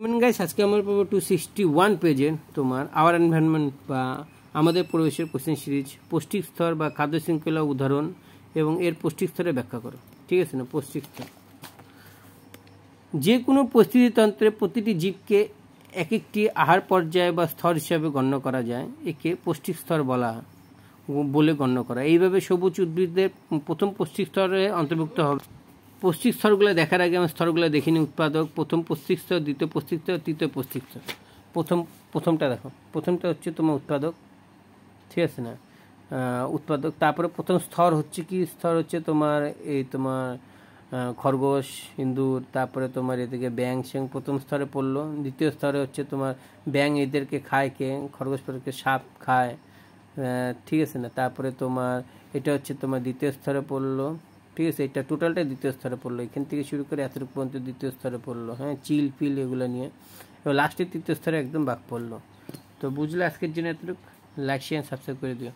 Guys আজকে আমরা পাবো 261 পেজে তোমার আওয়ার এনভায়রনমেন্ট বা আমাদের পরিবেশের কোশ্চেন সিরিজ পৌষ্টিক স্তর বা খাদ্য শৃঙ্খলা উদাহরণ এবং এর পৌষ্টিক স্তরে ব্যাখ্যা করো। ঠিক আছে না? পৌষ্টিক স্তর যে কোনো পরিস্থিতিতন্ত্রে প্রতিটি জীবকে এক একটি আহার পর্যায় বা স্তর হিসাবে গণ্য করা যায়, একে পৌষ্টিক স্তর বলে গণ্য করা। এইভাবে সবুজ উদ্ভিদদের প্রথম পৌষ্টিক স্তরে অন্তর্ভুক্ত হবে। পৌষ্টিক স্তরগুলো দেখার আগে আমি স্তরগুলো দেখিনি। উৎপাদক, প্রথম পৌষ্টিক স্তর, দ্বিতীয় পৌষ্টিক স্তর, তৃতীয় পৌষ্টিক স্তর। প্রথমটা দেখো, প্রথমটা হচ্ছে তোমার উৎপাদক। ঠিক আছে না? উৎপাদক। তারপরে প্রথম স্তর হচ্ছে কি? স্তর হচ্ছে তোমার তোমার খরগোশ, ইঁদুর, তারপরে তোমার এদিকে ব্যাং শ্যাং প্রথম স্তরে পড়লো। দ্বিতীয় স্তরে হচ্ছে তোমার ব্যাং এদেরকে খায় কে? খরগোশ পরকে সাপ খায়। ঠিক আছে না? তারপরে তোমার এটা হচ্ছে তোমার দ্বিতীয় স্তরে পড়লো। ঠিক আছে, এটা টোটালটাই দ্বিতীয় স্তরে পড়লো। এখান থেকে শুরু করে এতটুকু পর্যন্ত দ্বিতীয় স্তরে পড়লো। হ্যাঁ, চিল ফিল এগুলো নিয়ে এবার লাস্টের তৃতীয় স্তরে একদম বাক পড়লো। তো বুঝলে আজকের জন্য এতটুকু। লাইক শেয়ার সাবস্ক্রাইব করে দিও।